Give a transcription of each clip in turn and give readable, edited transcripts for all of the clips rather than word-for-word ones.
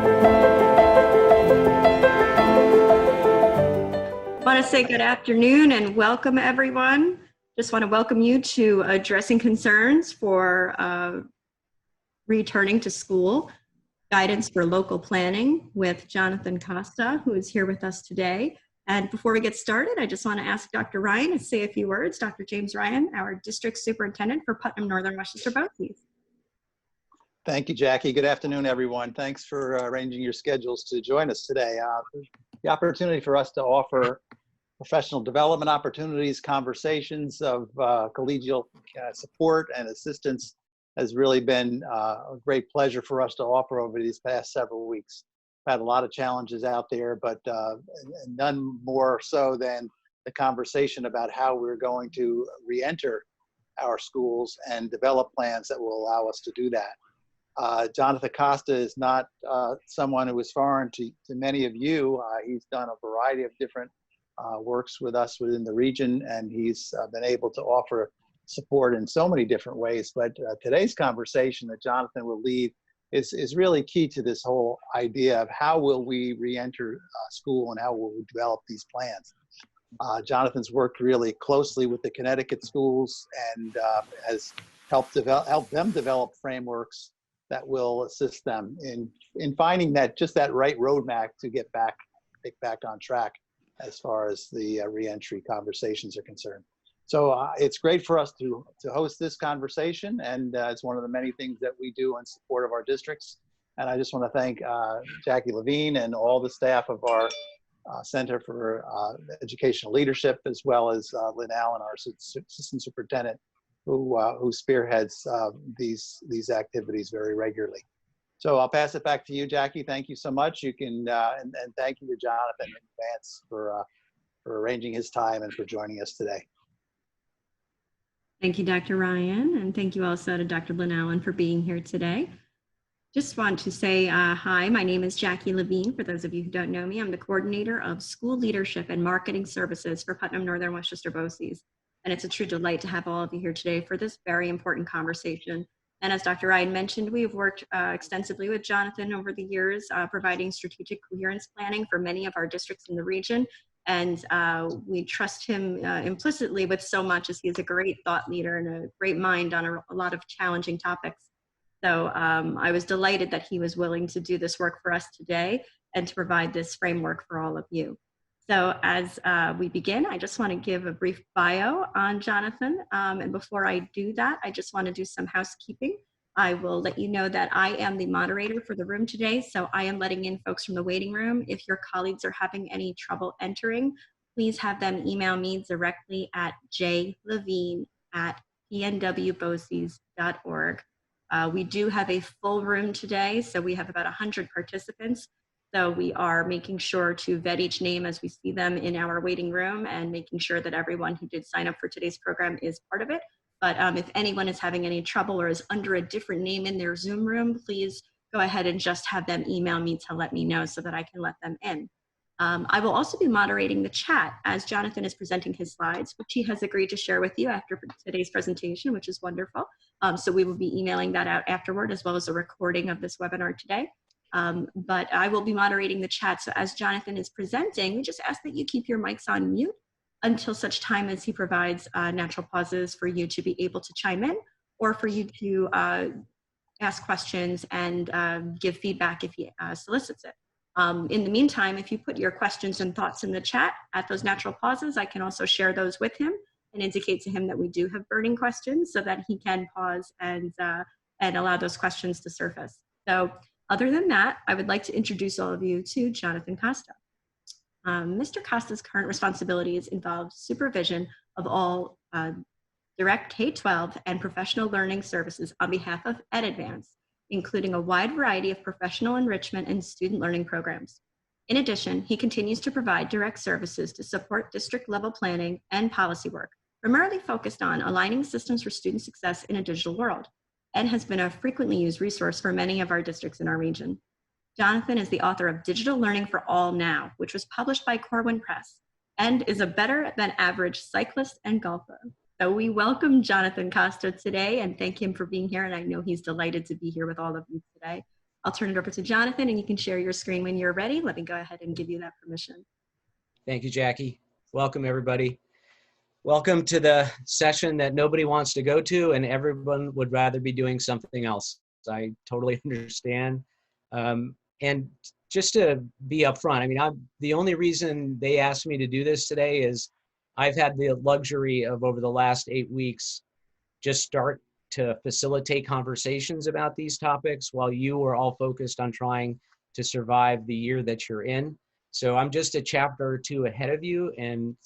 I want to say good afternoon and welcome everyone. Just want to welcome you to Addressing Concerns for Returning to School, Guidance for Local Planning with Jonathan Costa, who is here with us today. And before we get started, I just want to ask Dr. Ryan to say a few words. Dr. James Ryan, our District Superintendent for Putnam Northern Westchester BOCES. Thank you, Jackie. Good afternoon, everyone. Thanks for arranging your schedules to join us today. The opportunity for us to offer professional development opportunities, conversations of collegial support and assistance has really been a great pleasure for us to offer over these past several weeks. We've had a lot of challenges out there, but none more so than the conversation about how we're going to re-enter our schools and develop plans that will allow us to do that. Jonathan Costa is not someone who is foreign to many of you. He's done a variety of different works with us within the region, and he's been able to offer support in so many different ways. But today's conversation that Jonathan will lead is really key to this whole idea of how will we re-enter school and how will we develop these plans. Jonathan's worked really closely with the Connecticut schools and has helped them develop frameworks that will assist them in finding that right roadmap to get back on track as far as the reentry conversations are concerned. So it's great for us to host this conversation, and it's one of the many things that we do in support of our districts. And I just want to thank Jackie Levine and all the staff of our Center for Educational Leadership, as well as Lynn Allen, our Assistant Superintendent, who spearheads these activities very regularly. So I'll pass it back to you, Jackie. Thank you so much. You can and thank you to Jonathan in advance for arranging his time and for joining us today. Thank you, Dr. Ryan, and thank you also to Dr. Lynn Allen for being here today. Just want to say hi, my name is Jackie Levine. For those of you who don't know me, I'm the coordinator of school leadership and marketing services for Putnam Northern Westchester BOCES. And it's a true delight to have all of you here today for this very important conversation. And as Dr. Ryan mentioned, we have worked extensively with Jonathan over the years, providing strategic coherence planning for many of our districts in the region. And we trust him implicitly with so much, as he is a great thought leader and a great mind on a lot of challenging topics. So I was delighted that he was willing to do this work for us today and to provide this framework for all of you. So as we begin, I just want to give a brief bio on Jonathan. And before I do that, I just want to do some housekeeping. I will let you know that I am the moderator for the room today. So I am letting in folks from the waiting room. If your colleagues are having any trouble entering, please have them email me directly at jlevine@pnwboces.org. We do have a full room today, so we have about 100 participants. So we are making sure to vet each name as we see them in our waiting room and making sure that everyone who did sign up for today's program is part of it. But if anyone is having any trouble or is under a different name in their Zoom room, please go ahead and just have them email me to let me know so that I can let them in. I will also be moderating the chat as Jonathan is presenting his slides, which he has agreed to share with you after today's presentation, which is wonderful. So we will be emailing that out afterward, as well as a recording of this webinar today. But I will be moderating the chat. So as Jonathan is presenting, we just ask that you keep your mics on mute until such time as he provides natural pauses for you to be able to chime in or for you to ask questions and give feedback if he solicits it. In the meantime, if you put your questions and thoughts in the chat at those natural pauses, I can also share those with him and indicate to him that we do have burning questions so that he can pause and allow those questions to surface. So other than that, I would like to introduce all of you to Jonathan Costa. Mr. Costa's current responsibilities involve supervision of all direct K-12 and professional learning services on behalf of EdAdvance, including a wide variety of professional enrichment and student learning programs. In addition, he continues to provide direct services to support district-level planning and policy work, primarily focused on aligning systems for student success in a digital world, and has been a frequently used resource for many of our districts in our region. Jonathan is the author of Digital Learning for All Now, which was published by Corwin Press, and is a better than average cyclist and golfer. So we welcome Jonathan Costa today and thank him for being here. And I know he's delighted to be here with all of you today. I'll turn it over to Jonathan, and you can share your screen when you're ready. Let me go ahead and give you that permission. Thank you, Jackie. Welcome, everybody. Welcome to the session that nobody wants to go to and everyone would rather be doing something else. I totally understand. And just to be upfront, I mean, the only reason they asked me to do this today is I've had the luxury of over the last 8 weeks just start to facilitate conversations about these topics while you are all focused on trying to survive the year that you're in. So I'm just a chapter or two ahead of you, and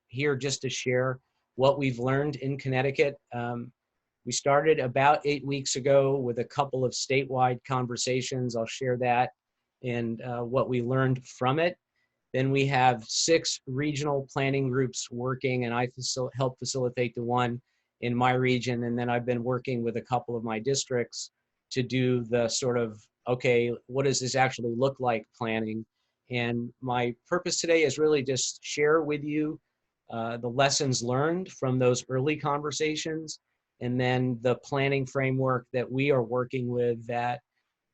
here just to share what we've learned in Connecticut. We started about 8 weeks ago with a couple of statewide conversations. I'll share that and what we learned from it. Then we have 6 regional planning groups working, and I help facilitate the one in my region. And then I've been working with a couple of my districts to do the sort of, okay, what does this actually look like planning? And my purpose today is really just share with you the lessons learned from those early conversations, and then the planning framework that we are working with that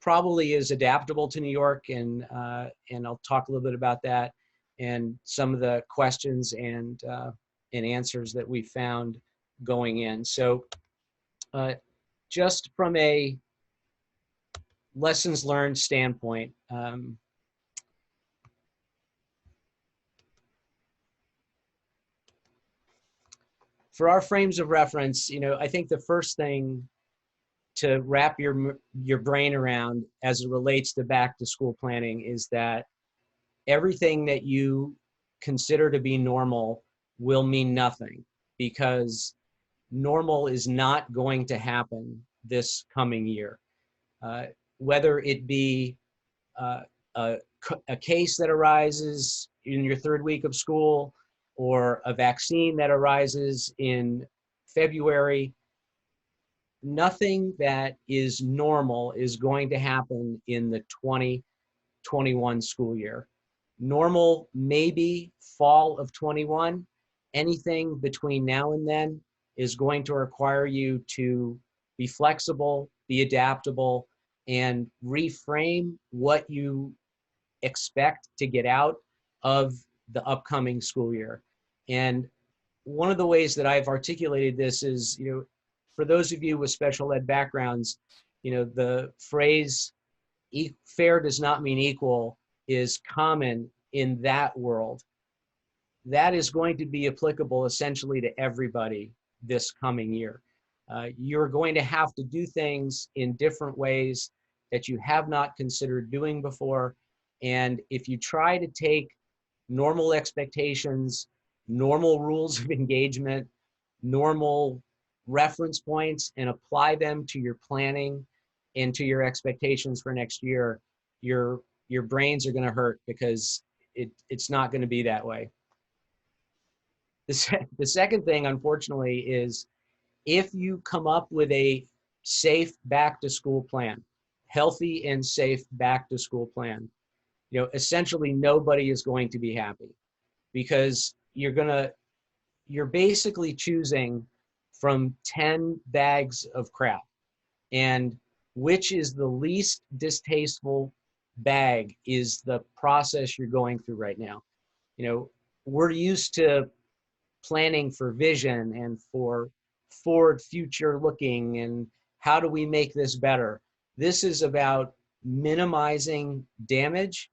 probably is adaptable to New York, and I'll talk a little bit about that and some of the questions and answers that we found going in. So just from a lessons learned standpoint, for our frames of reference, I think the first thing to wrap your brain around as it relates to back to school planning is that everything that you consider to be normal will mean nothing, because normal is not going to happen this coming year. Whether it be a case that arises in your 3rd week of school, or a vaccine that arises in February, nothing that is normal is going to happen in the 2021 school year. Normal maybe fall of 21. Anything between now and then is going to require you to be flexible, be adaptable, and reframe what you expect to get out of the upcoming school year. And one of the ways that I've articulated this is, for those of you with special ed backgrounds, the phrase fair does not mean equal is common in that world. That is going to be applicable essentially to everybody this coming year. You're going to have to do things in different ways that you have not considered doing before. And if you try to take normal expectations, normal rules of engagement, normal reference points, and apply them to your planning and to your expectations for next year, your brains are going to hurt, because it's not going to be that way. The second thing, unfortunately, is if you come up with a safe back to school plan, healthy and safe back to school plan, essentially nobody is going to be happy, because you're basically choosing from 10 bags of crap, and which is the least distasteful bag is the process you're going through right now. We're used to planning for vision and for forward future looking and how do we make this better. This is about minimizing damage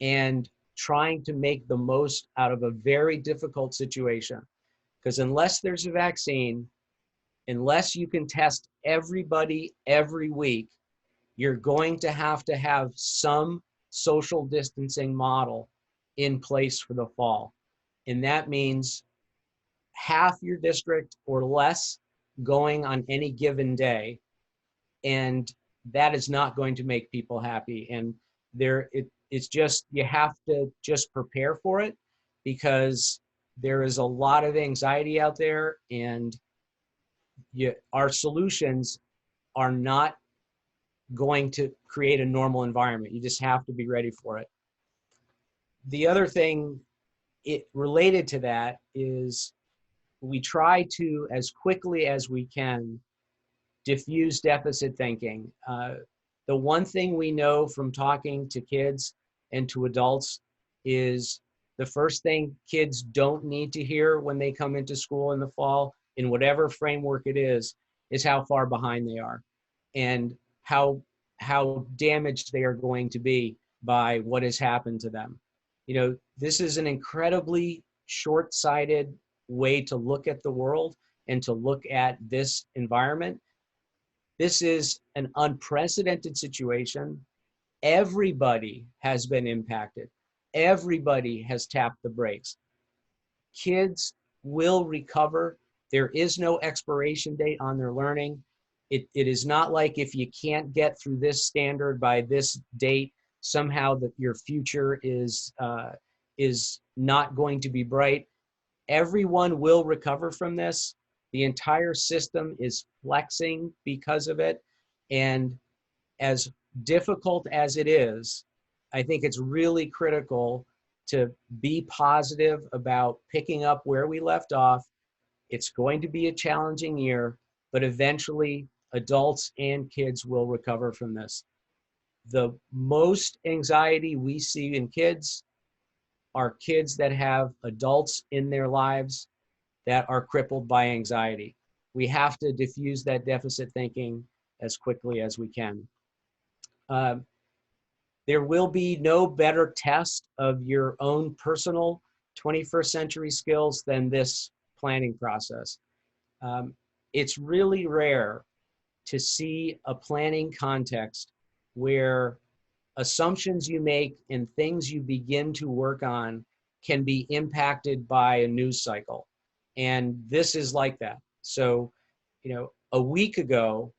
and trying to make the most out of a very difficult situation. Because unless there's a vaccine, unless you can test everybody every week, you're going to have some social distancing model in place for the fall. And that means half your district or less going on any given day. And that is not going to make people happy. And it's just, you have to just prepare for it, because there is a lot of anxiety out there, and our solutions are not going to create a normal environment. You just have to be ready for it. The other thing related to that is we try to, as quickly as we can, diffuse deficit thinking. The one thing we know from talking to kids and to adults is the first thing kids don't need to hear when they come into school in the fall, in whatever framework it is how far behind they are and how damaged they are going to be by what has happened to them. You know, this is an incredibly short-sighted way to look at the world and to look at this environment. This is an unprecedented situation. Everybody has been impacted. Everybody has tapped the brakes. Kids will recover. There is no expiration date on their learning. It is not like if you can't get through this standard by this date, somehow that your future is not going to be bright. Everyone will recover from this. The entire system is flexing because of it. And as difficult as it is, I think it's really critical to be positive about picking up where we left off. It's going to be a challenging year, but eventually adults and kids will recover from this. The most anxiety we see in kids are kids that have adults in their lives that are crippled by anxiety. We have to diffuse that deficit thinking as quickly as we can. There will be no better test of your own personal 21st century skills than this planning process. It's really rare to see a planning context where assumptions you make and things you begin to work on can be impacted by a news cycle. And this is like that. So, you know, a week ago,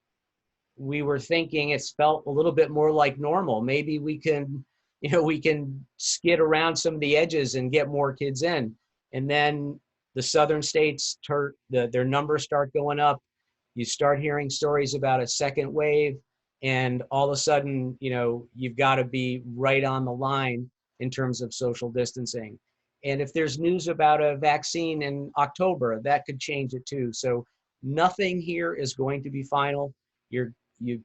we were thinking it's felt a little bit more like normal. Maybe we can, you know, we can skid around some of the edges and get more kids in. And then the southern states, their numbers start going up. You start hearing stories about a second wave, and all of a sudden, you know, you've got to be right on the line in terms of social distancing. And if there's news about a vaccine in October, that could change it too. So nothing here is going to be final. You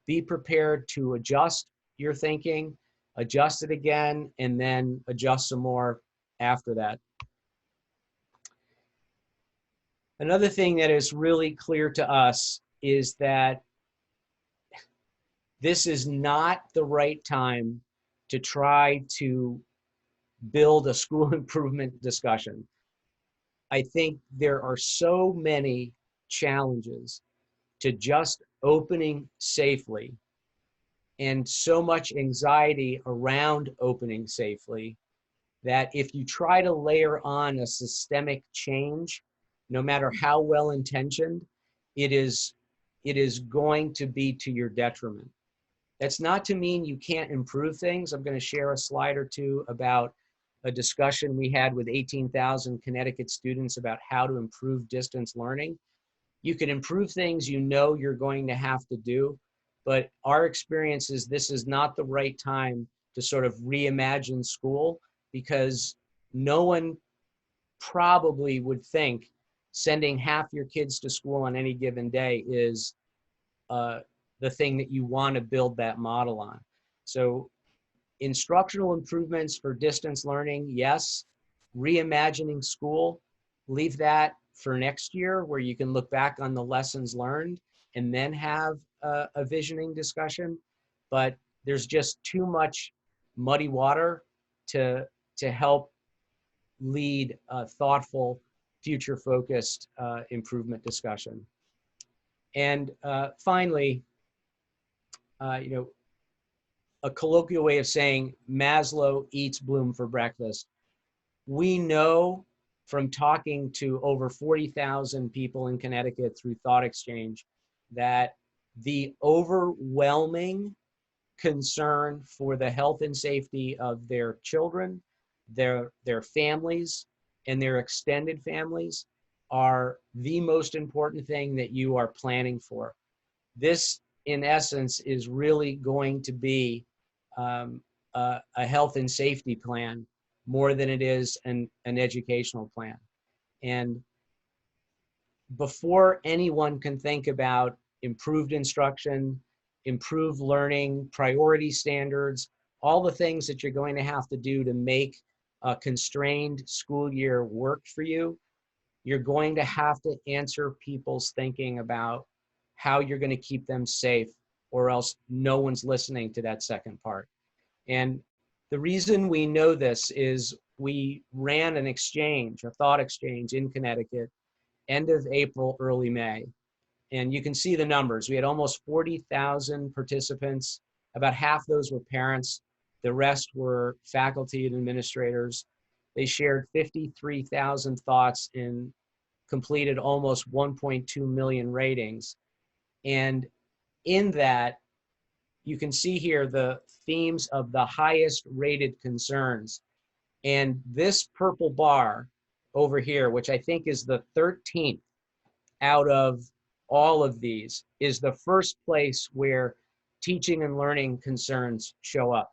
be prepared to adjust your thinking, adjust it again, and then adjust some more after that. Another thing that is really clear to us is that this is not the right time to try to build a school improvement discussion. I think there are so many challenges to just opening safely and so much anxiety around opening safely that if you try to layer on a systemic change, no matter how well intentioned, it is going to be to your detriment. That's not to mean you can't improve things. I'm going to share a slide or two about a discussion we had with 18,000 Connecticut students about how to improve distance learning. You can improve things you know you're going to have to do, but our experience is this is not the right time to sort of reimagine school, because no one probably would think sending half your kids to school on any given day is the thing that you want to build that model on. So instructional improvements for distance learning, yes. Reimagining school, leave that for next year, where you can look back on the lessons learned and then have a visioning discussion. But there's just too much muddy water to help lead a thoughtful, future-focused improvement discussion. And finally, you know, a colloquial way of saying Maslow eats Bloom for breakfast. We know from talking to over 40,000 people in Connecticut through Thought Exchange that the overwhelming concern for the health and safety of their children, their families, and their extended families are the most important thing that you are planning for. This, in essence, is really going to be a health and safety plan more than it is an educational plan. And before anyone can think about improved instruction improve learning, priority standards, all the things that you're going to have to do to make a constrained school year work for you. You're going to have to answer people's thinking about how you're going to keep them safe, or else no one's listening to that second part. And the reason we know this is we ran an exchange, a thought exchange in Connecticut, end of April, early May. And you can see the numbers. We had almost 40,000 participants. About half those were parents. The rest were faculty and administrators. They shared 53,000 thoughts and completed almost 1.2 million ratings. And in that, you can see here the themes of the highest rated concerns. And this purple bar over here, which I think is the 13th out of all of these, is the first place where teaching and learning concerns show up.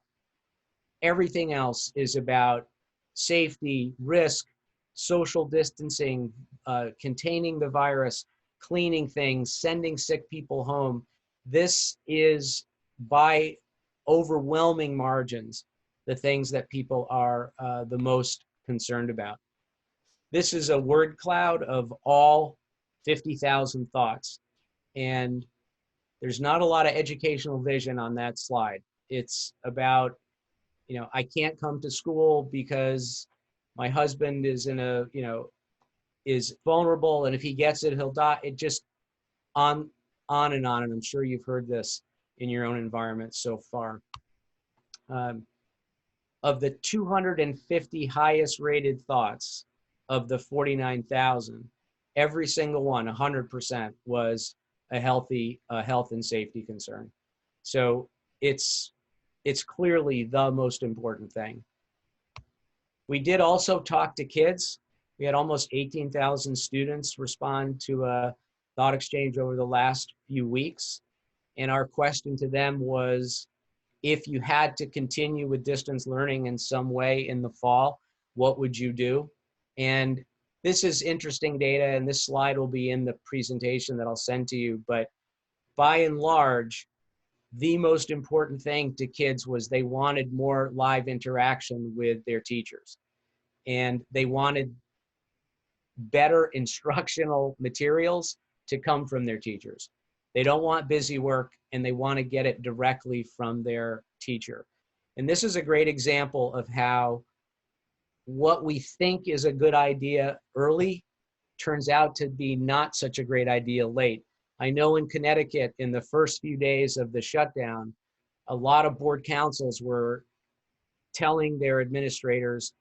Everything else is about safety, risk, social distancing, containing the virus, cleaning things, sending sick people home. This is by overwhelming margins the things that people are the most concerned about. This is a word cloud of all 50,000 thoughts. And there's not a lot of educational vision on that slide. It's about, I can't come to school because my husband is is vulnerable, and if he gets it, he'll die. It just on and on. And I'm sure you've heard this in your own environment so far. Of the 250 highest rated thoughts of the 49,000, every single one, 100%, was a health and safety concern. So it's clearly the most important thing. We did also talk to kids. We had almost 18,000 students respond to a thought exchange over the last few weeks. And our question to them was, if you had to continue with distance learning in some way in the fall, what would you do? And this is interesting data, and this slide will be in the presentation that I'll send to you. But by and large, the most important thing to kids was they wanted more live interaction with their teachers. And they wanted better instructional materials to come from their teachers. They don't want busy work, and they want to get it directly from their teacher. And this is a great example of how what we think is a good idea early turns out to be not such a great idea late. I know in Connecticut, in the first few days of the shutdown, a lot of board councils were telling their administrators,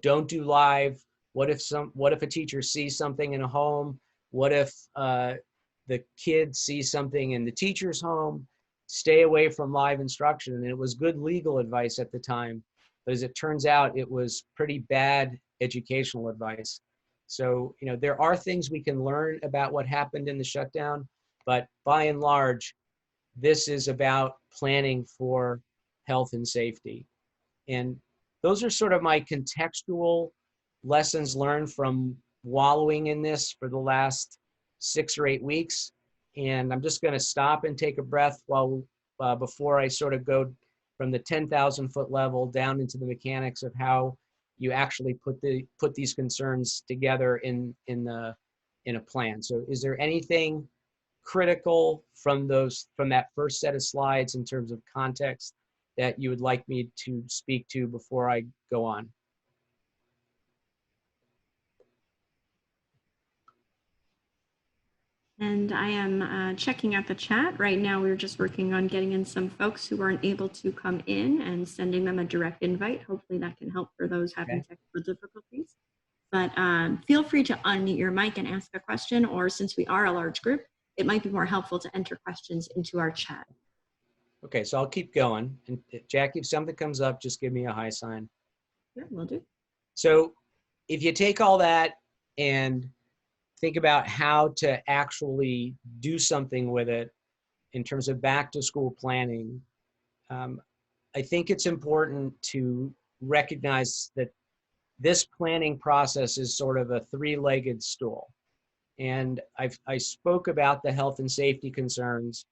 don't do live. What if a teacher sees something in a home? What if the kid sees something in the teacher's home? Stay away from live instruction. And it was good legal advice at the time, but as it turns out, it was pretty bad educational advice. So, there are things we can learn about what happened in the shutdown, but by and large, this is about planning for health and safety. And those are sort of my contextual lessons learned from wallowing in this for the last 6 or 8 weeks. And I'm just going to stop and take a breath before I sort of go from the 10,000 foot level down into the mechanics of how you actually put these concerns together in a plan. So is there anything critical from that first set of slides in terms of context that you would like me to speak to before I go on? And I am checking out the chat. Right now, we're just working on getting in some folks who weren't able to come in and sending them a direct invite. Hopefully that can help for those having technical difficulties. But feel free to unmute your mic and ask a question, or since we are a large group, it might be more helpful to enter questions into our chat. Okay, so I'll keep going. And Jackie, if something comes up, just give me a high sign. Yeah, will do. So if you take all that and think about how to actually do something with it in terms of back to school planning, I think it's important to recognize that this planning process is sort of a 3-legged stool. And I spoke about the health and safety concerns,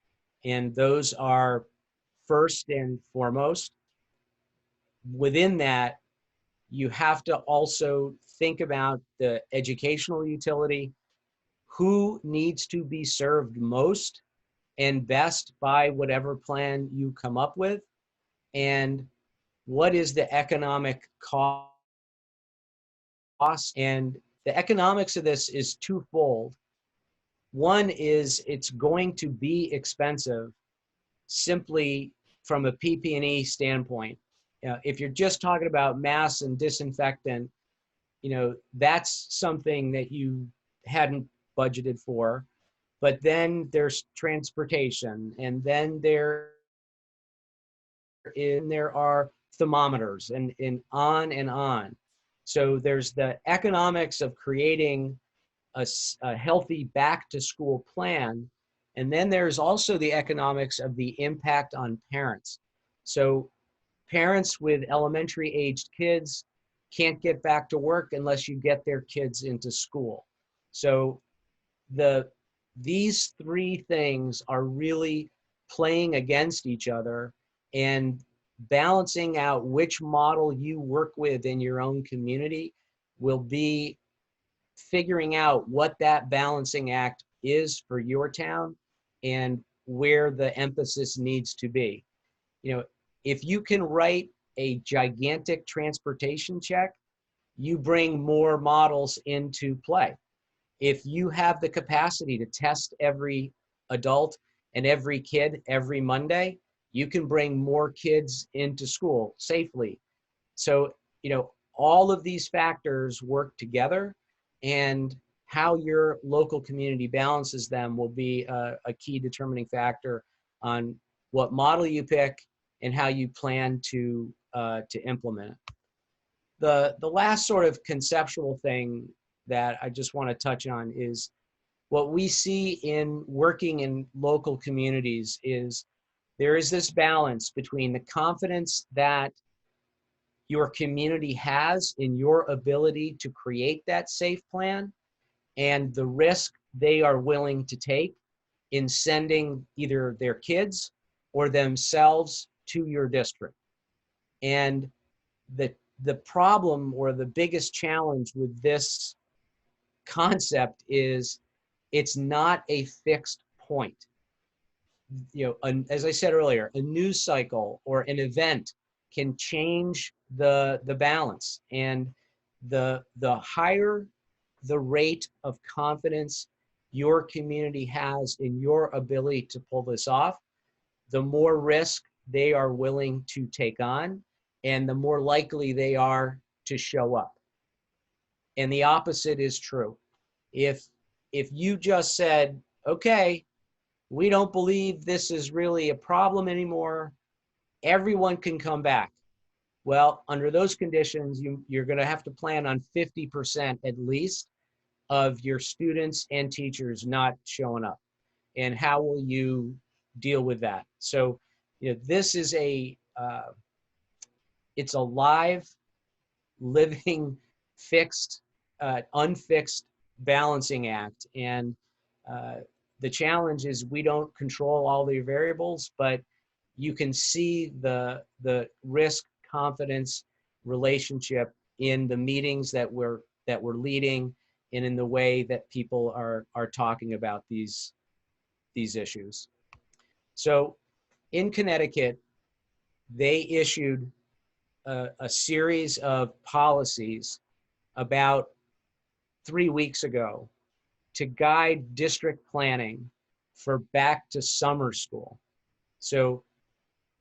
And those are first and foremost. Within that, you have to also think about the educational utility, who needs to be served most and best by whatever plan you come up with, and what is the economic cost. And the economics of this is twofold. One is it's going to be expensive simply from a PP&E standpoint. If you're just talking about mass and disinfectant, that's something that you hadn't budgeted for. But then there's transportation, and then there are thermometers, and on and on. So there's the economics of creating a healthy back to school plan. And then there's also the economics of the impact on parents. So parents with elementary aged kids can't get back to work unless you get their kids into school. So these three things are really playing against each other, and balancing out which model you work with in your own community will be figuring out what that balancing act is for your town and where the emphasis needs to be. If you can write a gigantic transportation check, you bring more models into play. If you have the capacity to test every adult and every kid every Monday, you can bring more kids into school safely. So, all of these factors work together, and how your local community balances them will be a key determining factor on what model you pick and how you plan to implement it. The last sort of conceptual thing that I just want to touch on is what we see in working in local communities is there is this balance between the confidence that your community has in your ability to create that safe plan and the risk they are willing to take in sending either their kids or themselves to your district. And the problem, or the biggest challenge with this concept, is it's not a fixed point. As I said earlier, a news cycle or an event can change the balance, and the higher the rate of confidence your community has in your ability to pull this off, the more risk they are willing to take on, and the more likely they are to show up. And the opposite is true. If you just said, okay, we don't believe this is really a problem anymore, everyone can come back. Well, under those conditions, you're going to have to plan on 50% at least of your students and teachers not showing up. And how will you deal with that? So, this is it's a live, living, fixed, unfixed balancing act. And the challenge is we don't control all the variables, but you can see the risk confidence relationship in the meetings that we're leading, and in the way that people are talking about these issues. So in Connecticut, they issued a series of policies about 3 weeks ago to guide district planning for back to summer school. So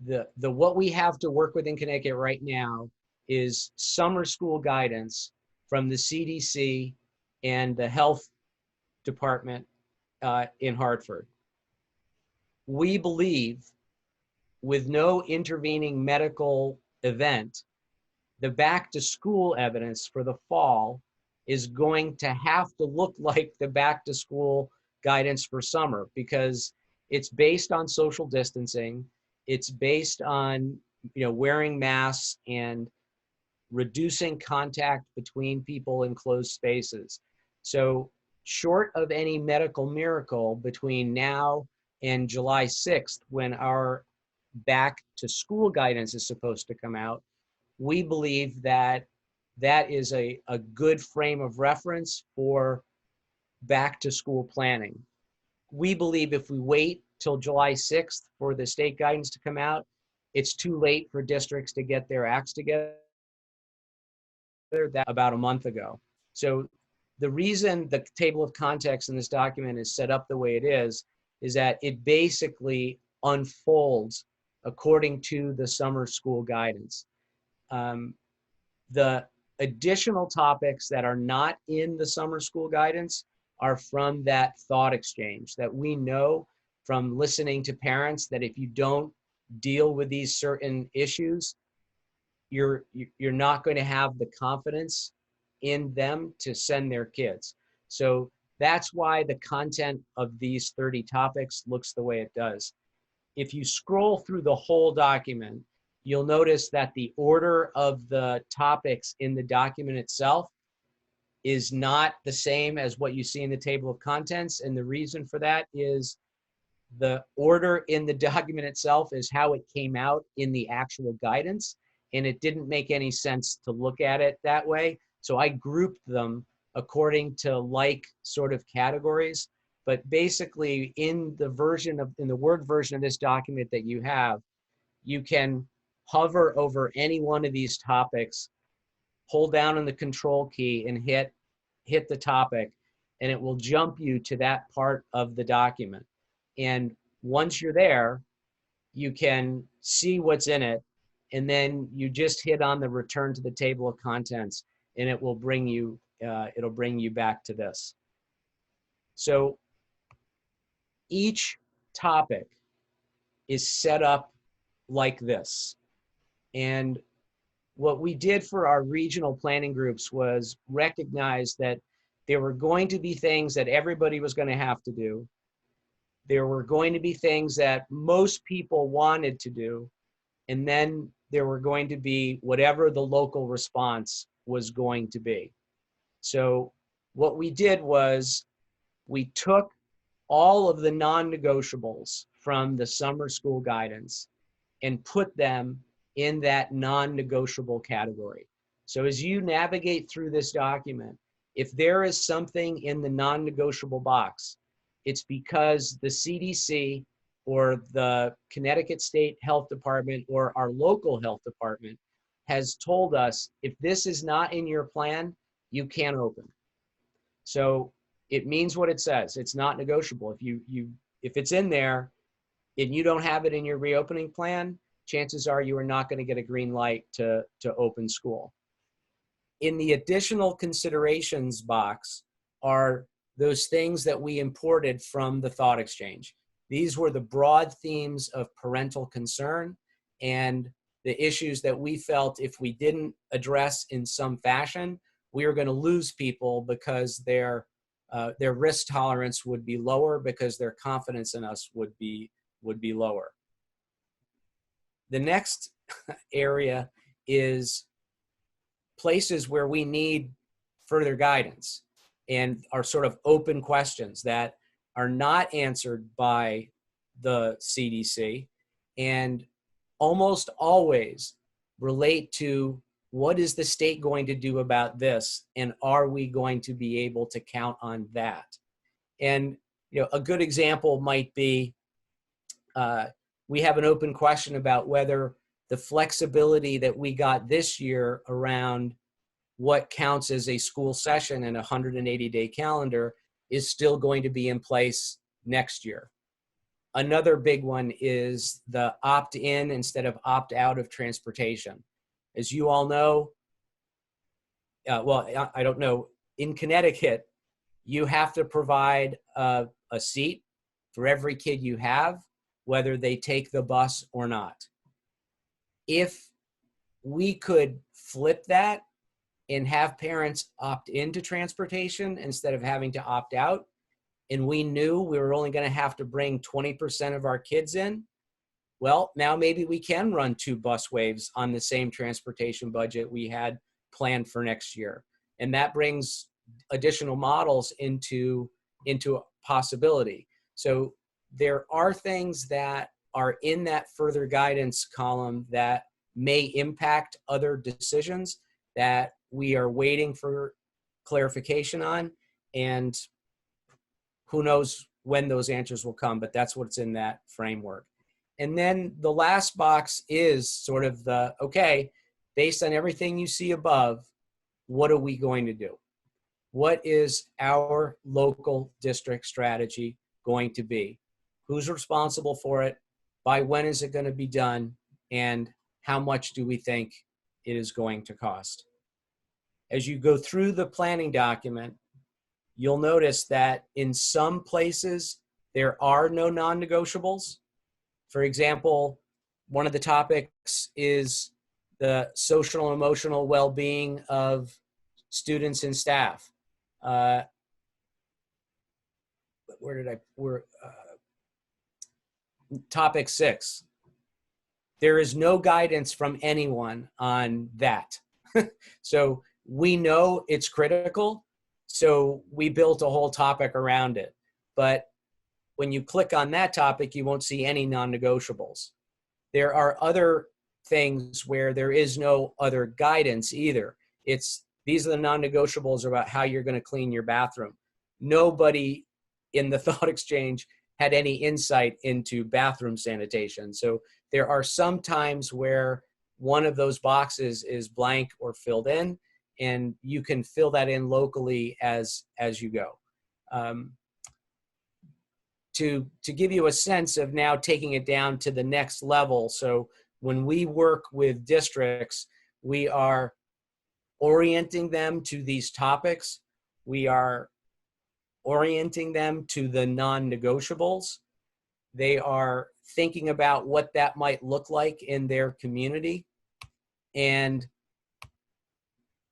the what we have to work with in Connecticut right now is summer school guidance from the CDC and the health department in Hartford. We believe, with no intervening medical event, the back to school evidence for the fall is going to have to look like the back to school guidance for summer, because it's based on social distancing. It's based on, wearing masks and reducing contact between people in closed spaces. So short of any medical miracle between now and July 6th, when our back to school guidance is supposed to come out, we believe that that is a good frame of reference for back to school planning. We believe if we wait till July 6th for the state guidance to come out, it's too late for districts to get their acts together. That about a month ago. So the reason the table of contents in this document is set up the way it is that it basically unfolds according to the summer school guidance. The additional topics that are not in the summer school guidance are from that thought exchange that we know from listening to parents that if you don't deal with these certain issues, you're not going to have the confidence in them to send their kids. So that's why the content of these 30 topics looks the way it does. If you scroll through the whole document, you'll notice that the order of the topics in the document itself is not the same as what you see in the table of contents. And the reason for that is the order in the document itself is how it came out in the actual guidance. And it didn't make any sense to look at it that way. So I grouped them according to like sort of categories. But basically in the Word version of this document that you have, you can hover over any one of these topics, hold down on the control key and hit the topic, and it will jump you to that part of the document. And once you're there, you can see what's in it, and then you just hit on the return to the table of contents, and it will bring you back to this. So each topic is set up like this. And what we did for our regional planning groups was recognize that there were going to be things that everybody was going to have to do. There were going to be things that most people wanted to do. And then there were going to be whatever the local response was going to be. So what we did was we took all of the non-negotiables from the summer school guidance and put them in that non-negotiable category. So as you navigate through this document, if there is something in the non-negotiable box, it's because the CDC or the Connecticut State Health Department or our local health department has told us, if this is not in your plan, you can't open. So it means what it says. It's not negotiable. If it's in there and you don't have it in your reopening plan, chances are you are not going to get a green light to open school. In the additional considerations box are those things that we imported from the thought exchange. These were the broad themes of parental concern and the issues that we felt if we didn't address in some fashion, we were going to lose people because their risk tolerance would be lower because their confidence in us would be lower. The next area is places where we need further guidance and are sort of open questions that are not answered by the CDC and almost always relate to what is the state going to do about this, and are we going to be able to count on that? And a good example might be we have an open question about whether the flexibility that we got this year around what counts as a school session in a 180-day calendar is still going to be in place next year. Another big one is the opt-in instead of opt-out of transportation. As you all know, I don't know, in Connecticut, you have to provide a seat for every kid you have, whether they take the bus or not. If we could flip that and have parents opt into transportation instead of having to opt out, and we knew we were only going to have to bring 20% of our kids in, well, now maybe we can run 2 bus waves on the same transportation budget we had planned for next year. And that brings additional models into a possibility. So there are things that are in that further guidance column that may impact other decisions that we are waiting for clarification on, and who knows when those answers will come, but that's what's in that framework. And then the last box is sort of the, okay, based on everything you see above, what are we going to do? What is our local district strategy going to be? Who's responsible for it? By when is it going to be done? And how much do we think it is going to cost? As you go through the planning document, you'll notice that in some places, there are no non-negotiables. For example, one of the topics is the social and emotional well-being of students and staff. Topic 6. There is no guidance from anyone on that. So we know it's critical, so we built a whole topic around it. But when you click on that topic, you won't see any non-negotiables. There are other things where there is no other guidance either. These are the non-negotiables about how you're going to clean your bathroom. Nobody in the thought exchange had any insight into bathroom sanitation. So there are some times where one of those boxes is blank or filled in, and you can fill that in locally as you go. To give you a sense of now taking it down to the next level. So when we work with districts, we are orienting them to these topics. We are orienting them to the non-negotiables. They are thinking about what that might look like in their community. And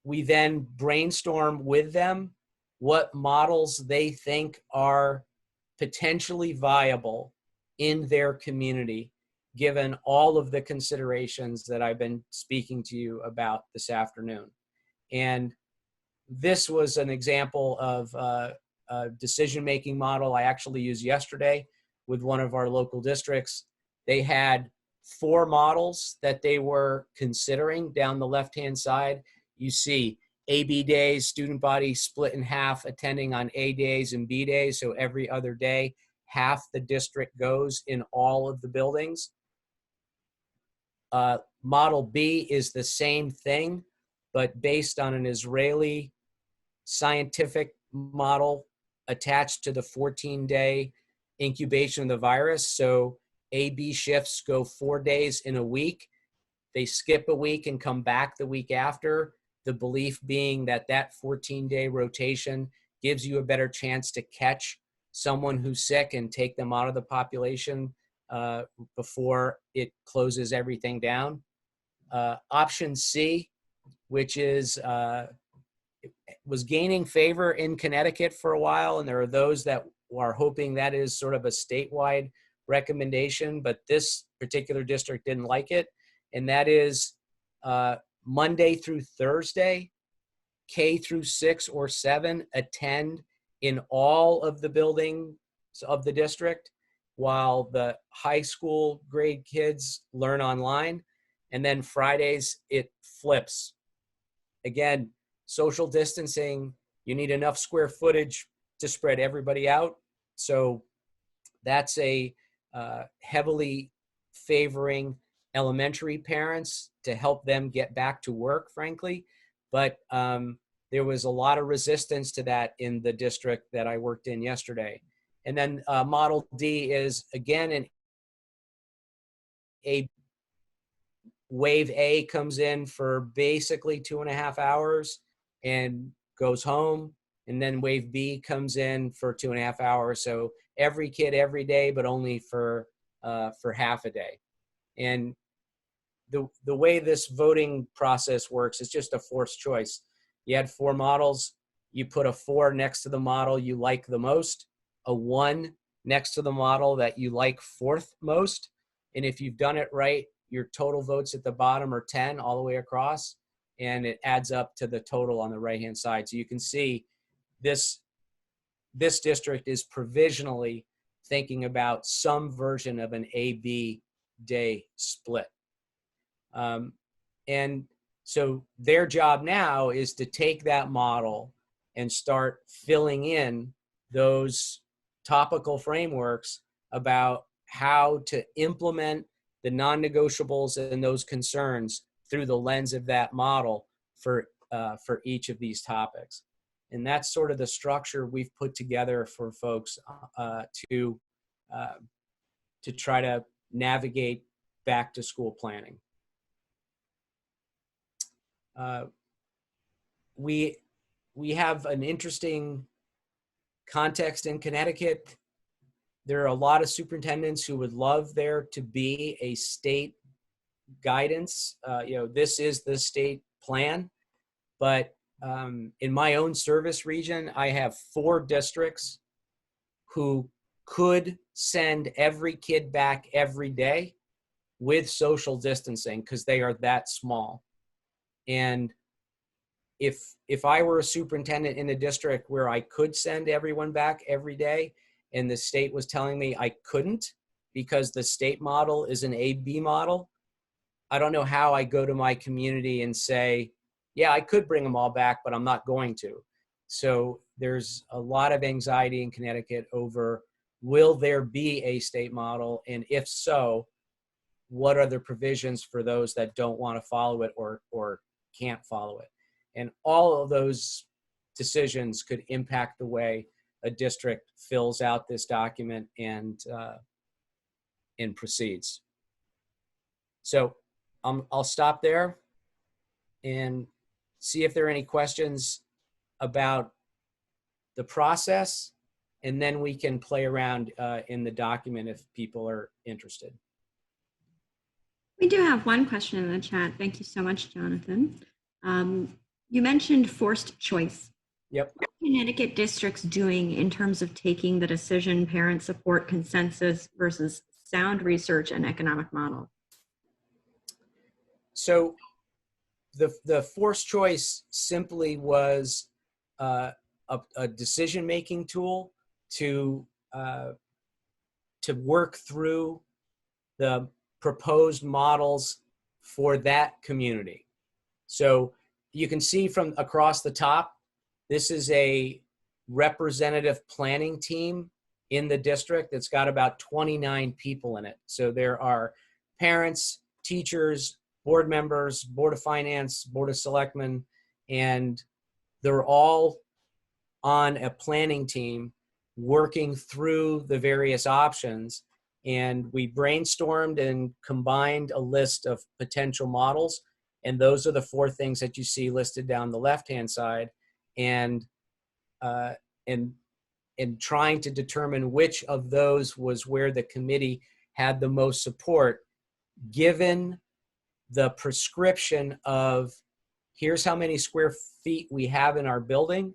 we then brainstorm with them what models they think are potentially viable in their community, given all of the considerations that I've been speaking to you about this afternoon. And this was an example of a decision-making model I actually used yesterday with one of our local districts. They had 4 models that they were considering. Down the left-hand side, you see AB days, student body split in half, attending on A days and B days. So every other day, half the district goes in all of the buildings. Model B is the same thing, but based on an Israeli scientific model attached to the 14-day incubation of the virus. So AB shifts go 4 days in a week. They skip a week and come back the week after. The belief being that that 14-day rotation gives you a better chance to catch someone who's sick and take them out of the population before it closes everything down. Option C, which was gaining favor in Connecticut for a while, and there are those that are hoping that is sort of a statewide recommendation, but this particular district didn't like it, and that is Monday through Thursday, K through 6 or 7 attend in all of the buildings of the district, while the high school grade kids learn online. And then Fridays, it flips. Again, social distancing, you need enough square footage to spread everybody out. So that's a heavily favoring elementary parents to help them get back to work, frankly. But there was a lot of resistance to that in the district that I worked in yesterday. And then Model D is, again, Wave A comes in for basically 2.5 hours and goes home. And then Wave B comes in for 2.5 hours. So every kid every day, but only for half a day. And the way this voting process works is just a forced choice. You had 4 models. You put a 4 next to the model you like the most, a 1 next to the model that you like 4th most. And if you've done it right, your total votes at the bottom are 10 all the way across, and it adds up to the total on the right-hand side. So you can see this district is provisionally thinking about some version of an A-B day split. And so their job now is to take that model and start filling in those topical frameworks about how to implement the non-negotiables and those concerns through the lens of that model for each of these topics. And that's sort of the structure we've put together for folks to try to navigate back to school planning. We have an interesting context in Connecticut. There are a lot of superintendents who would love there to be a state guidance. This is the state plan, but in my own service region, I have 4 districts who could send every kid back every day with social distancing because they are that small. And if I were a superintendent in a district where I could send everyone back every day and the state was telling me I couldn't because the state model is an A-B model, I don't know how I go to my community and say, yeah, I could bring them all back, but I'm not going to. So there's a lot of anxiety in Connecticut over, will there be a state model? And if so, what are the provisions for those that don't want to follow it or can't follow it? And all of those decisions could impact the way a district fills out this document and proceeds. So I'll stop there and see if there are any questions about the process, and then we can play around in the document if people are interested. We do have one question in the chat. Thank you so much, Jonathan. You mentioned forced choice. Yep. What are Connecticut districts doing in terms of taking the decision parent support consensus versus sound research and economic model? So the forced choice simply was a decision-making tool to work through the proposed models for that community. So you can see from across the top, this is a representative planning team in the district that's got about 29 people in it. So there are parents, teachers, board members, Board of Finance, Board of Selectmen, and they're all on a planning team working through the various options. And we brainstormed and combined a list of potential models. And those are the 4 things that you see listed down the left-hand side. And trying to determine which of those was where the committee had the most support, given the prescription of, here's how many square feet we have in our building,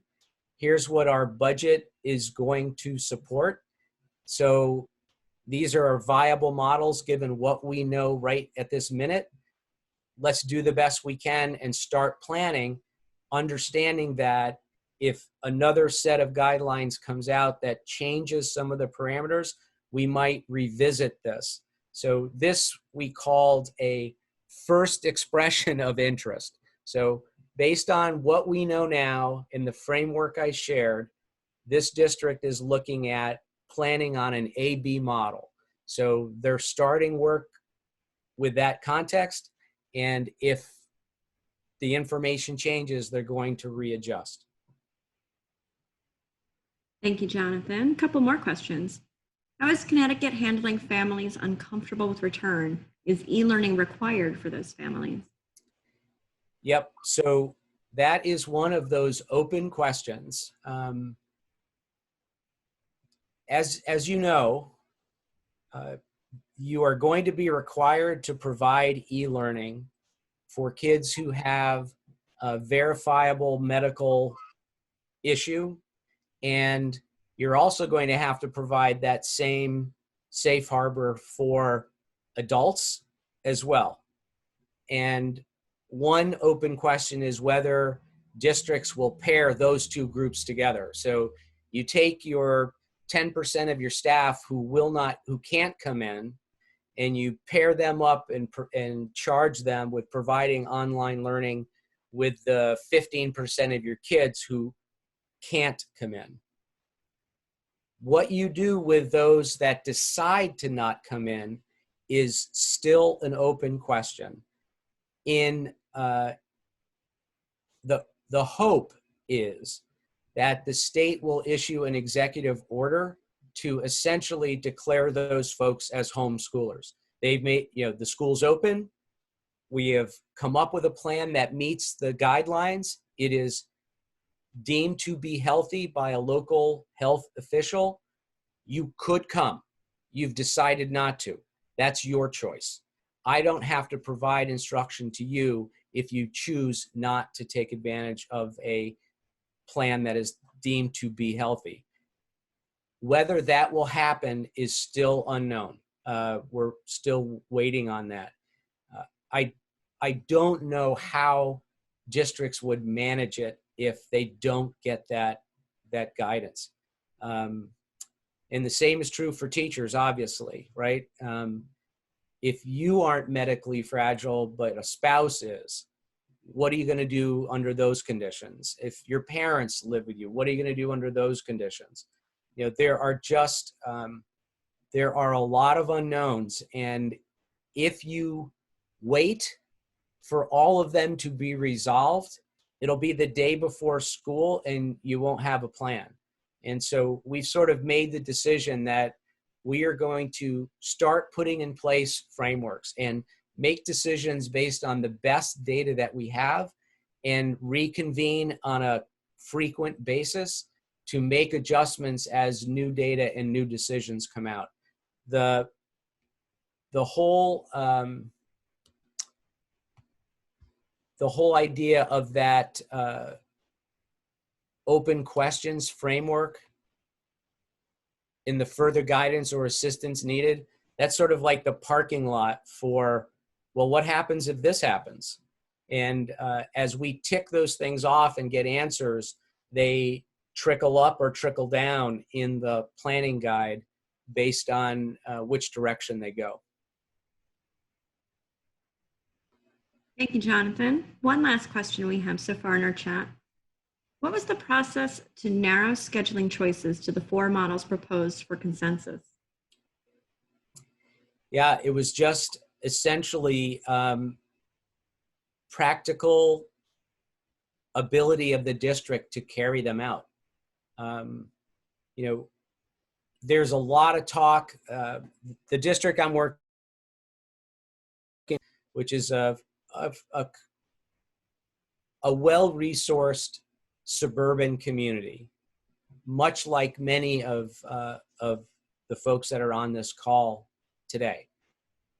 here's what our budget is going to support. So these are our viable models given what we know right at this minute. Let's do the best we can and start planning, understanding that if another set of guidelines comes out that changes some of the parameters, we might revisit this. So this we called a first expression of interest. So based on what we know now in the framework I shared, this district is looking at planning on an A-B model. So they're starting work with that context, and if the information changes, they're going to readjust. Thank you, Jonathan. A couple more questions. How is Connecticut handling families uncomfortable with return? Is e-learning required for those families? Yep, so that is one of those open questions. As you know, you are going to be required to provide e-learning for kids who have a verifiable medical issue, and you're also going to have to provide that same safe harbor for adults as well. And one open question is whether districts will pair those 2 groups together. So you take your 10% of your staff who can't come in, and you pair them up and charge them with providing online learning with the 15% of your kids who can't come in. What you do with those that decide to not come in is still an open question. The hope is that the state will issue an executive order to essentially declare those folks as homeschoolers. They've made, the school's open. We have come up with a plan that meets the guidelines. It is deemed to be healthy by a local health official. You could come. You've decided not to. That's your choice. I don't have to provide instruction to you if you choose not to take advantage of a plan that is deemed to be healthy. Whether that will happen is still unknown. We're still waiting on that. I don't know how districts would manage it if they don't get that guidance. And the same is true for teachers, obviously, right? If you aren't medically fragile, but a spouse is, what are you going to do under those conditions? If your parents live with you, what are you going to do under those conditions? There are a lot of unknowns, and if you wait for all of them to be resolved, it'll be the day before school and you won't have a plan. And so we've sort of made the decision that we are going to start putting in place frameworks and make decisions based on the best data that we have and reconvene on a frequent basis to make adjustments as new data and new decisions come out. The whole idea of that open questions framework in the further guidance or assistance needed, that's sort of like the parking lot for, well, what happens if this happens? And as we tick those things off and get answers, they trickle up or trickle down in the planning guide based on which direction they go. Thank you, Jonathan. One last question we have so far in our chat. What was the process to narrow scheduling choices to the 4 models proposed for consensus? Yeah, it was just essentially practical ability of the district to carry them out. There's a lot of talk. The district I'm working, which is a well-resourced suburban community, much like many of the folks that are on this call today.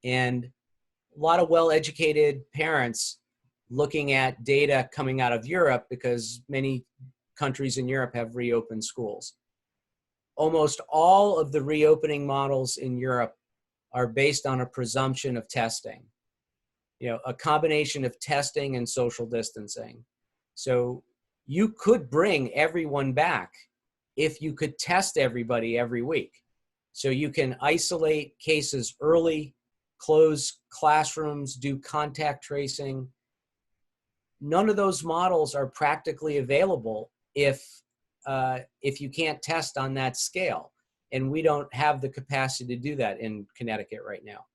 And a lot of well-educated parents looking at data coming out of Europe, because many countries in Europe have reopened schools. Almost all of the reopening models in Europe are based on a presumption of testing, a combination of testing and social distancing. So you could bring everyone back if you could test everybody every week. So you can isolate cases early, close classrooms, do contact tracing. None of those models are practically available if you can't test on that scale. And we don't have the capacity to do that in Connecticut right now.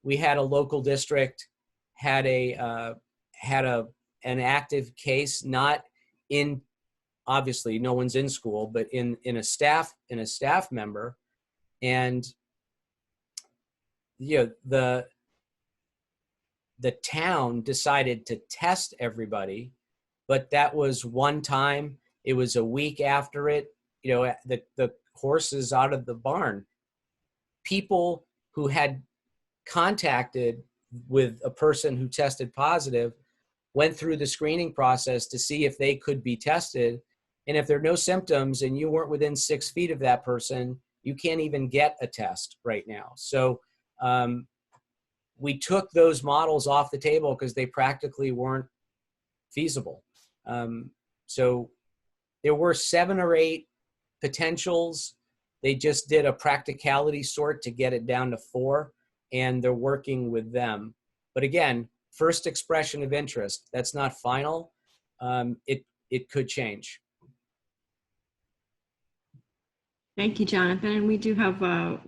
We had a local district had an active case, not in, obviously no one's in school, but in a staff member, and the town decided to test everybody, but that was one time. It was a week after it. The horse is out of the barn. People who had contacted with a person who tested positive went through the screening process to see if they could be tested. And if there are no symptoms and you weren't within 6 feet of that person, you can't even get a test right now. So we took those models off the table because they practically weren't feasible. So there were 7 or 8 potentials. They just did a practicality sort to get it down to 4, and they're working with them. But again, first expression of interest, that's not final. It could change. Thank you, Jonathan. And we do have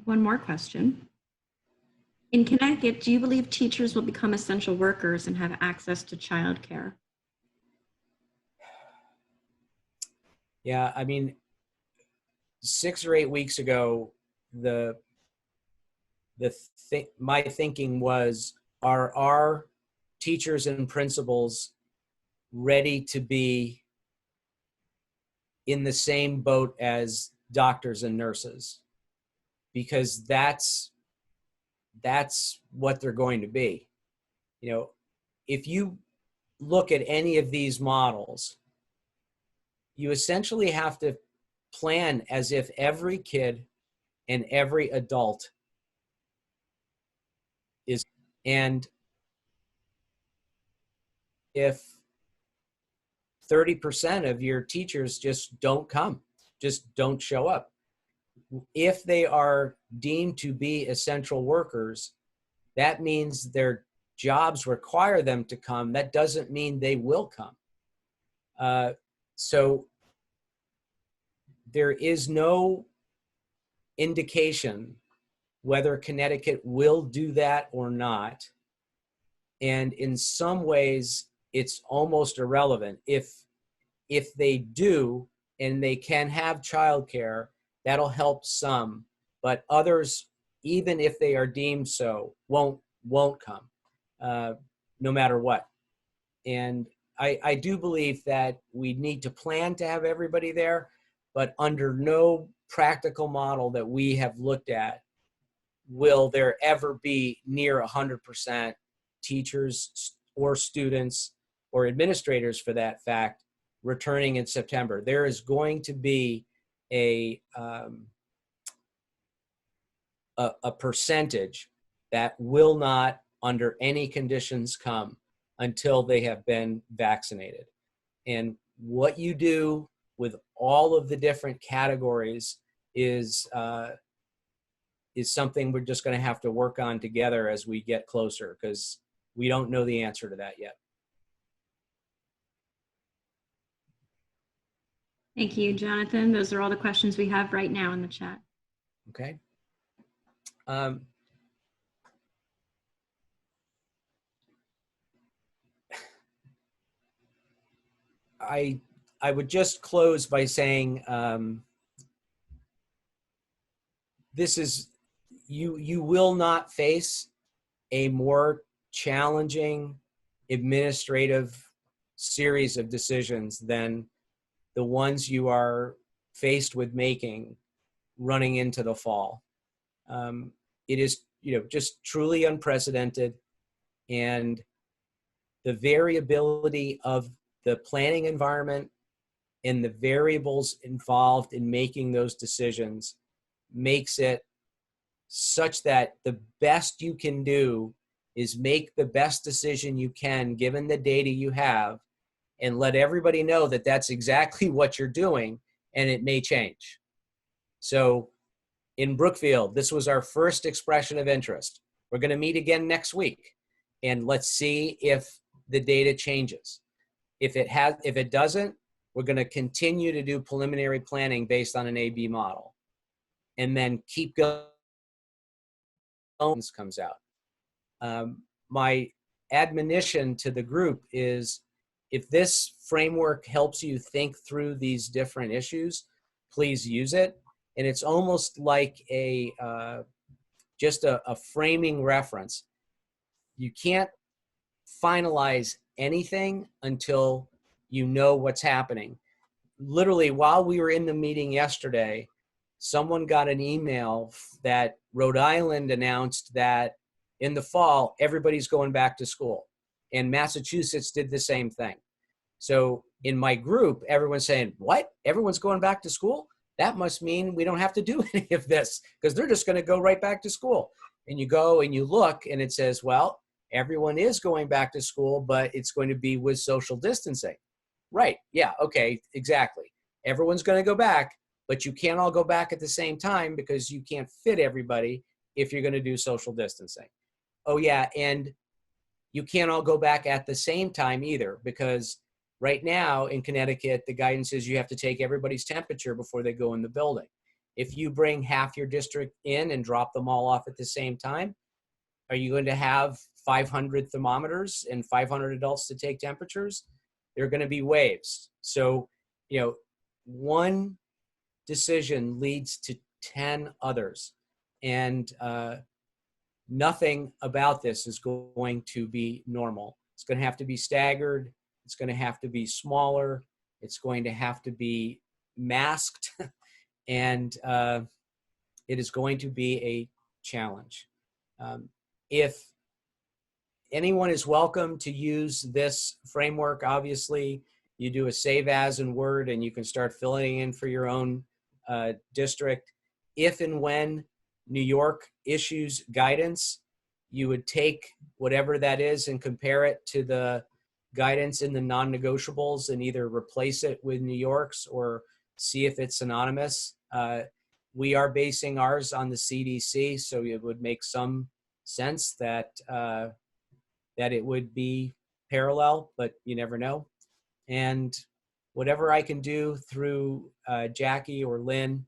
one more question. In Connecticut, do you believe teachers will become essential workers and have access to childcare? Yeah, I mean, 6 or 8 weeks ago, my thinking was, are our teachers and principals ready to be in the same boat as doctors and nurses? Because that's what they're going to be. You know, if you look at any of these models, you essentially have to plan as if every kid and every adult is, and if 30% of your teachers just don't come, just don't show up, if they are deemed to be essential workers, that means their jobs require them to come. That doesn't mean they will come. So there is no indication whether Connecticut will do that or not. And in some ways, it's almost irrelevant. If they do and they can have childcare, that'll help some, but others, even if they are deemed so, won't come, no matter what. And I do believe that we need to plan to have everybody there, but under no practical model that we have looked at will there ever be near 100% teachers or students or administrators, for that fact, returning in September. There is going to be a percentage that will not, under any conditions, come until they have been vaccinated. And what you do with all of the different categories is something we're just going to have to work on together as we get closer, because we don't know the answer to that yet. Thank you, Jonathan. Those are all the questions we have right now in the chat. Okay. I would just close by saying this is, you will not face a more challenging administrative series of decisions than the ones you are faced with making running into the fall. It is, just truly unprecedented, and the variability of the planning environment and the variables involved in making those decisions makes it such that the best you can do is make the best decision you can given the data you have, and let everybody know that that's exactly what you're doing, and it may change. So in Brookfield, this was our first expression of interest. We're going to meet again next week, and let's see if the data changes. If it doesn't, we're going to continue to do preliminary planning based on an A/B model, and then keep going. Comes out. My admonition to the group is, if this framework helps you think through these different issues, please use it. And it's almost like just a framing reference. You can't finalize anything until you know what's happening. Literally, while we were in the meeting yesterday, someone got an email that Rhode Island announced that in the fall, everybody's going back to school. And Massachusetts did the same thing. So in my group, everyone's saying, what? Everyone's going back to school? That must mean we don't have to do any of this, because they're just going to go right back to school. And you go and you look and it says, well, everyone is going back to school, but it's going to be with social distancing. Right. Yeah. Okay. Exactly. Everyone's going to go back, but you can't all go back at the same time because you can't fit everybody if you're going to do social distancing. Oh yeah, and you can't all go back at the same time either, because right now in Connecticut, the guidance is you have to take everybody's temperature before they go in the building. If you bring half your district in and drop them all off at the same time, are you going to have 500 thermometers and 500 adults to take temperatures? There are going to be waves. So, one decision leads to 10 others. And nothing about this is going to be normal. It's going to have to be staggered. It's going to have to be smaller. It's going to have to be masked. And it is going to be a challenge. If anyone is welcome to use this framework, obviously you do a save as in Word and you can start filling in for your own district. If and when New York issues guidance, you would take whatever that is and compare it to the guidance in the non-negotiables and either replace it with New York's or see if it's synonymous. We are basing ours on the CDC, so it would make some sense that that it would be parallel, but you never know. And whatever I can do through Jackie or Lynn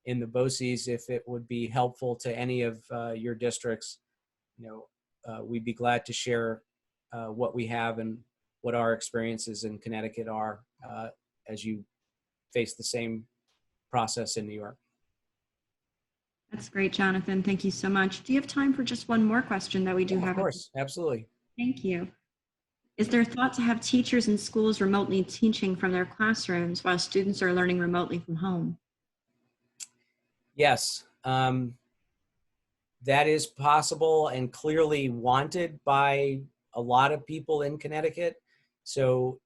in the BOCES, if it would be helpful to any of your districts, we'd be glad to share what we have and what our experiences in Connecticut are as you face the same process in New York. That's great, Jonathan. Thank you so much. Do you have time for just one more question that we do have? Of course, absolutely. Thank you. Is there thought to have teachers in schools remotely teaching from their classrooms while students are learning remotely from home? Yes, that is possible and clearly wanted by a lot of people in Connecticut. So,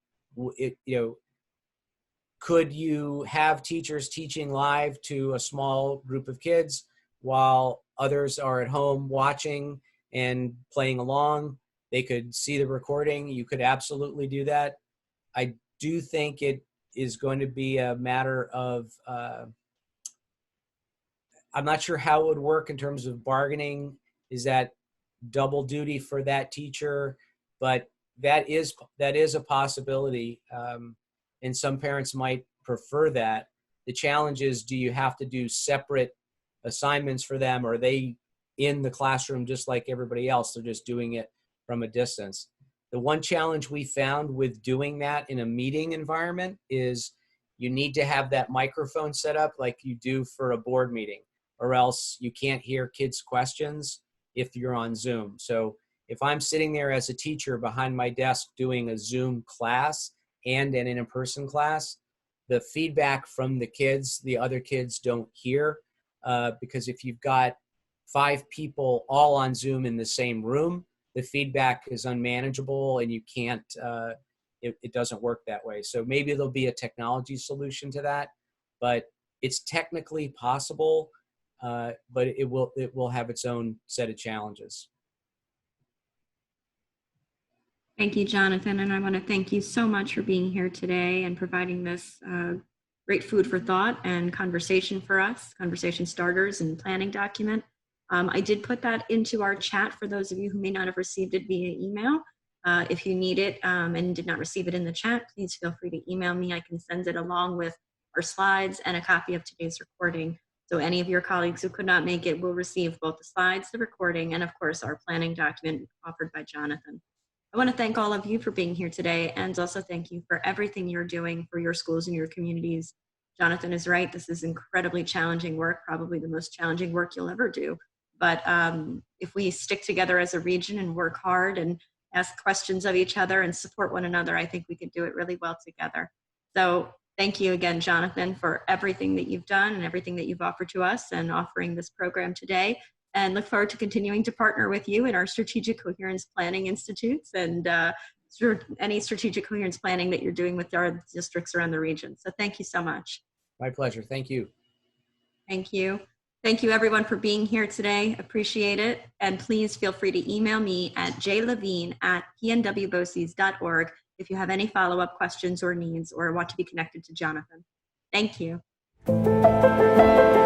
could you have teachers teaching live to a small group of kids while others are at home watching and playing along? They could see the recording. You could absolutely do that. I do think it is going to be a matter of, I'm not sure how it would work in terms of bargaining. Is that double duty for that teacher? But that is a possibility. And some parents might prefer that. The challenge is, do you have to do separate assignments for them? Or are they in the classroom just like everybody else? They're just doing it from a distance. The one challenge we found with doing that in a meeting environment is you need to have that microphone set up like you do for a board meeting, or else you can't hear kids' questions if you're on Zoom. So if I'm sitting there as a teacher behind my desk doing a Zoom class and an in-person class, the feedback from the other kids don't hear, because if you've got 5 people all on Zoom in the same room, the feedback is unmanageable and you can't, it doesn't work that way. So maybe there'll be a technology solution to that, but it's technically possible, but it will have its own set of challenges. Thank you, Jonathan. And I want to thank you so much for being here today and providing this great food for thought and conversation for us, conversation starters and planning document. I did put that into our chat for those of you who may not have received it via email. If you need it and did not receive it in the chat, please feel free to email me. I can send it along with our slides and a copy of today's recording. So any of your colleagues who could not make it will receive both the slides, the recording, and of course our planning document offered by Jonathan. I want to thank all of you for being here today, and also thank you for everything you're doing for your schools and your communities. Jonathan is right. This is incredibly challenging work, probably the most challenging work you'll ever do. But if we stick together as a region and work hard and ask questions of each other and support one another, I think we could do it really well together. So thank you again, Jonathan, for everything that you've done and everything that you've offered to us and offering this program today. And look forward to continuing to partner with you in our Strategic Coherence Planning Institutes and any strategic coherence planning that you're doing with our districts around the region. So thank you so much. My pleasure. Thank you. Thank you. Thank you everyone for being here today. Appreciate it. And please feel free to email me at jlevine@pnwboces.org if you have any follow-up questions or needs or want to be connected to Jonathan. Thank you. you.